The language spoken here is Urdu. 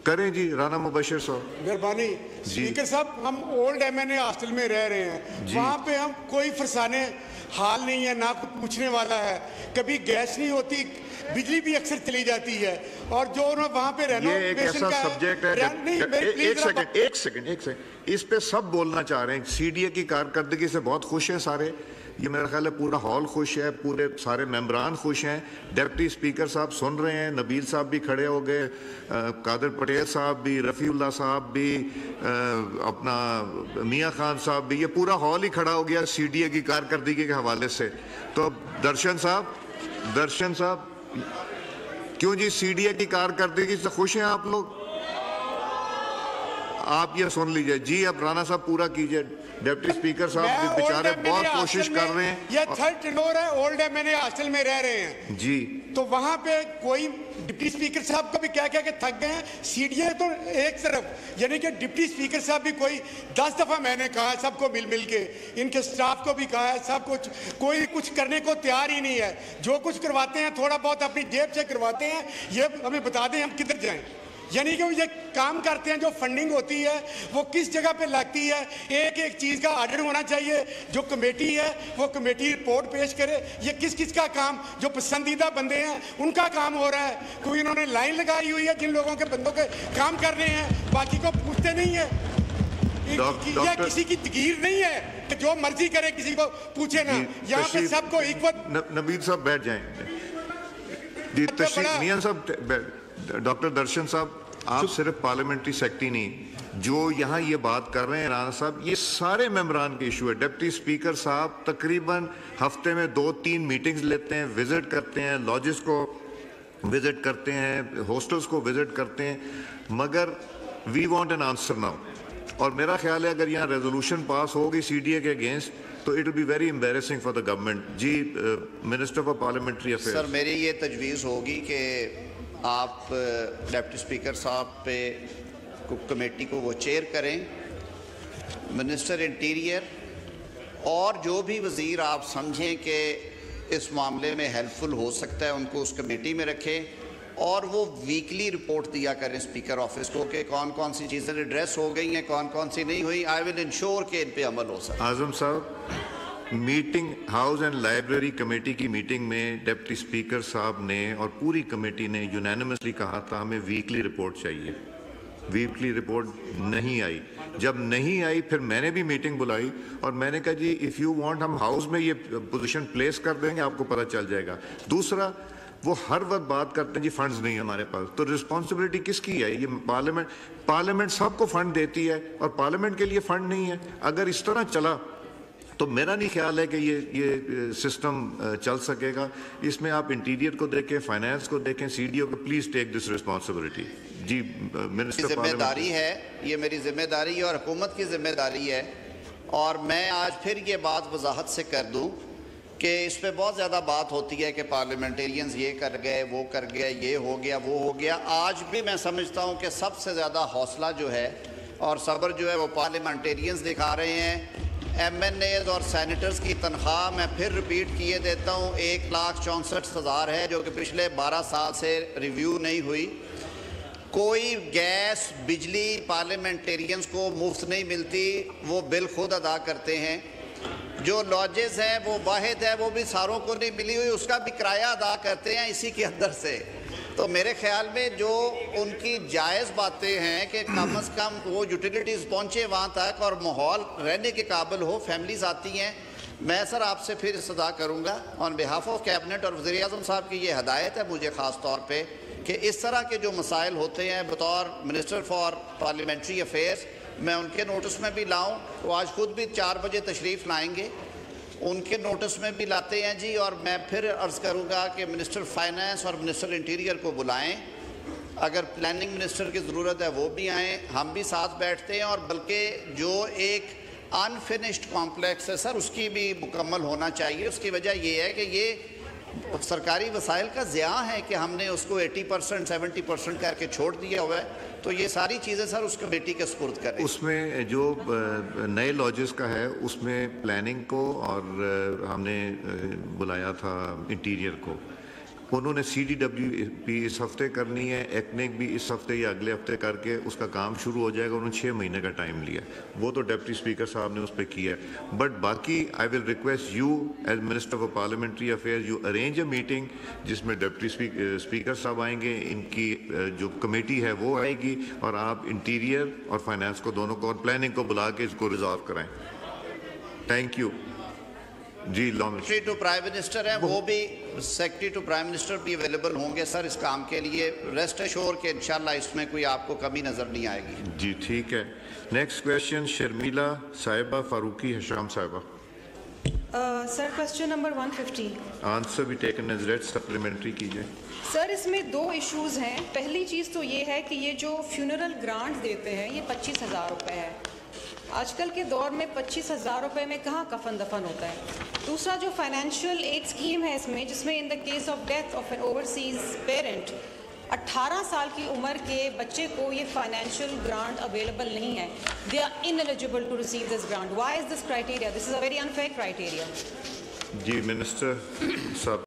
کریں جی رانا مبشر صاحب. مہربانی. اسپیکر صاحب ہم اولڈ MNA ہاسٹل میں رہ رہے ہیں, وہاں پہ ہم کوئی فرسانے حال نہیں ہے, نہ کوئی پوچھنے والا ہے, کبھی گیس نہیں ہوتی, بجلی بھی اکثر چلی جاتی ہے, اور جو وہاں پہ یہ ایک ایسا سبجیکٹ ہے. ایک سیکنڈ اس پہ سب بولنا چاہ رہے ہیں. CDA کی کارکردگی سے بہت خوش ہیں سارے, یہ میرا خیال ہے پورا ہال خوش ہے, پورے سارے ممبران خوش ہیں. ڈپٹی اسپیکر صاحب سن رہے ہیں, نبیل صاحب بھی کھڑے ہو گئے, قادر پٹیل صاحب بھی, رفیع اللہ صاحب بھی, اپنا میاں خان صاحب بھی, یہ پورا ہال ہی کھڑا ہو گیا CDA کی کارکردگی کے حوالے سے. تو درشن صاحب کیوں جی CDA کی کارکردگی سے خوش ہیں آپ لوگ؟ آپ یہ سن لیجئے جی. اب رانا صاحب پورا کیجئے. ڈپٹی اسپیکر صاحب بیچارے بہت کوشش کر رہے ہیں. یہ تھرڈ ٹینور ہے, اولڈ MNA ہاسٹل میں رہ رہے ہیں جی, تو وہاں پہ کوئی ڈپٹی اسپیکر صاحب کو بھی کہہ کے تھک گئے ہیں. CDA تو ایک طرف, یعنی کہ ڈپٹی اسپیکر صاحب بھی کوئی 10 دفعہ میں نے کہا ہے, سب کو مل کے, ان کے سٹاف کو بھی کہا ہے, سب کچھ, کوئی کچھ کرنے کو تیار ہی نہیں ہے. جو کچھ کرواتے ہیں تھوڑا بہت اپنی جیب سے کرواتے ہیں. یہ ہمیں بتا دیں ہم کدھر جائیں. یعنی کہ یہ کام کرتے ہیں, جو فنڈنگ ہوتی ہے وہ کس جگہ پہ لگتی ہے, ایک ایک چیز کا آرڈر ہونا چاہیے. جو کمیٹی ہے وہ کمیٹی رپورٹ پیش کرے. یہ کس کا کام, جو پسندیدہ بندے ہیں ان کا کام ہو رہا ہے. کوئی انہوں نے لائن لگائی ہوئی ہے جن لوگوں کے بندوں کے کام کر رہے ہیں, باقی کو پوچھتے نہیں ہیں. یہ کسی کی تقریر نہیں ہے کہ جو مرضی کرے کسی کو پوچھے نا. یہاں پہ سب کو ایکول. نبیل صاحب بیٹھ جائیں. میاں صاحب, ڈاکٹر درشن صاحب, آپ صرف پارلیمنٹری سیکٹری نہیں, جو یہاں یہ بات کر رہے ہیں رانا صاحب, یہ سارے ممبران کے ایشو ہے. ڈپٹی اسپیکر صاحب تقریباً ہفتے میں 2-3 میٹنگز لیتے ہیں, وزٹ کرتے ہیں, لاجز کو وزٹ کرتے ہیں, ہاسٹلز کو وزٹ کرتے ہیں, مگر we want an answer now. اور میرا خیال ہے اگر یہاں ریزولوشن پاس ہوگی CDA کے اگینسٹ تو it will be very embarrassing for the government. جی minister for parliamentary affairs. Sir میری یہ تجویز ہوگی کہ آپ ڈپٹی اسپیکر صاحب پہ کمیٹی کو وہ چیئر کریں, منسٹر انٹیریئر اور جو بھی وزیر آپ سمجھیں کہ اس معاملے میں ہیلپ فل ہو سکتا ہے ان کو اس کمیٹی میں رکھیں, اور وہ ویکلی رپورٹ دیا کریں اسپیکر آفس کو کہ کون سی چیزیں ایڈریس ہو گئی ہیں, کون سی نہیں ہوئی. آئی ول انشور کہ ان پہ عمل ہو سکتا ہے. اعظم صاحب, meeting house and library committee کی میٹنگ میں ڈپٹی اسپیکر صاحب نے اور پوری کمیٹی نے یونینیمسلی کہا تھا ہمیں ویکلی رپورٹ چاہیے. ویکلی رپورٹ نہیں آئی. جب نہیں آئی پھر میں نے بھی میٹنگ بلائی اور میں نے کہا جی اف یو وانٹ ہم ہاؤس میں یہ پوزیشن پلیس کر دیں گے, آپ کو پتہ چل جائے گا. دوسرا, وہ ہر وقت بات کرتے ہیں جی فنڈز نہیں ہمارے پاس, تو رسپانسبلٹی کس کی ہے؟ یہ پارلیمنٹ سب کو فنڈ دیتی ہے اور پارلیمنٹ کے لیے فنڈ نہیں ہے. اگر اس طرح چلا تو میرا نہیں خیال ہے کہ یہ سسٹم چل سکے گا. اس میں آپ انٹیریئر کو دیکھیں, فائنانس کو دیکھیں, CDO کو پلیز ٹیک دس رسپانسبلٹی. جی منسٹر ذمہ داری ہے, یہ میری ذمہ داری ہے اور حکومت کی ذمہ داری ہے. اور میں آج پھر یہ بات وضاحت سے کر دوں کہ اس پہ بہت زیادہ بات ہوتی ہے کہ پارلیمنٹیرینز یہ کر گئے, وہ کر گئے, یہ ہو گیا, وہ ہو گیا. آج بھی میں سمجھتا ہوں کہ سب سے زیادہ حوصلہ جو ہے اور صبر جو ہے وہ پارلیمنٹیرینز دکھا رہے ہیں. MNAs اور سینیٹرز کی تنخواہ میں پھر ریپیٹ کیے دیتا ہوں 1,64,000 ہے, جو کہ پچھلے 12 سال سے ریویو نہیں ہوئی. کوئی گیس بجلی پارلیمنٹیرینز کو مفت نہیں ملتی, وہ بل خود ادا کرتے ہیں. جو لاجز ہیں وہ واحد ہے, وہ بھی ساروں کو نہیں ملی ہوئی, اس کا بھی کرایہ ادا کرتے ہیں اسی کے اندر سے. تو میرے خیال میں جو ان کی جائز باتیں ہیں کہ کم از کم وہ یوٹیلیٹیز پہنچے وہاں تک اور ماحول رہنے کے قابل ہو, فیملیز آتی ہیں. میں سر آپ سے پھر استدعا کروں گا آن بیہاف آف کیبنٹ اور وزیر اعظم صاحب کی یہ ہدایت ہے مجھے خاص طور پہ کہ اس طرح کے جو مسائل ہوتے ہیں بطور منسٹر فار پارلیمنٹری افیئرز میں ان کے نوٹس میں بھی لاؤں. وہ آج خود بھی 4 بجے تشریف لائیں گے, ان کے نوٹس میں بھی لاتے ہیں جی. اور میں پھر عرض کروں گا کہ منسٹر فائنانس اور منسٹر انٹیریئر کو بلائیں, اگر پلاننگ منسٹر کی ضرورت ہے وہ بھی آئیں, ہم بھی ساتھ بیٹھتے ہیں. اور بلکہ جو ایک انفنشڈ کمپلیکس ہے سر اس کی بھی مکمل ہونا چاہیے. اس کی وجہ یہ ہے کہ یہ سرکاری وسائل کا ضیاع ہے کہ ہم نے اس کو 80% 70% کر کے چھوڑ دیا ہوا ہے. تو یہ ساری چیزیں سر اس کمیٹی کے سپرد کریں. اس میں جو نئے لاجز کا ہے اس میں پلاننگ کو اور ہم نے بلایا تھا انٹیریئر کو. انہوں نے CDWP اس ہفتے کرنی ہے, ایکنیک بھی اس ہفتے یا اگلے ہفتے کر کے اس کا کام شروع ہو جائے گا. انہوں نے 6 مہینے کا ٹائم لیا, وہ تو ڈپٹی اسپیکر صاحب نے اس پہ کیا ہے. بٹ باقی I will request you as minister of parliamentary affair, you arrange a meeting جس میں ڈپٹی اسپیکر صاحب آئیں گے, ان کی جو کمیٹی ہے وہ آئے گی, اور آپ انٹیریئر اور فائنانس کو دونوں کو اور پلاننگ کو بلا کے اس کو ریزالو کرائیں. Thank you. جی سیکریٹری ٹو پرائم منسٹر ہیں, وہ بھی سیکریٹری ٹو پرائم منسٹر بھی اویلیبل ہوں گے سر اس کام کے لیے. ریسٹ ایشور کہ انشاءاللہ اس میں کوئی آپ کو کمی نظر نہیں آئے گی. جی ٹھیک ہے. نیکسٹ کویشچن شرمیلا صاحبہ فاروقی حشام صاحبہ. سر کویسچن نمبر 150. آنسر بھی ٹیکن ایز ریڈ, سپلیمنٹری کیجئے. سر اس میں 2 ایشوز ہیں. پہلی چیز تو یہ ہے کہ یہ جو فیونرل گرانٹ دیتے ہیں یہ 25,000 روپے ہے. آج کل کے دور میں 25,000 روپے میں کہاں کفن دفن ہوتا ہے. دوسرا جو فائنینشیل ایڈ اسکیم ہے اس میں, جس میں in the case of death of an overseas parent 18 سال کی عمر کے بچے کو یہ فائنینشیل گرانٹ اویلیبل نہیں ہے. They are ineligible to receive this grant. Why is this criteria? This is a very unfair criteria. جی منسٹر صاحب.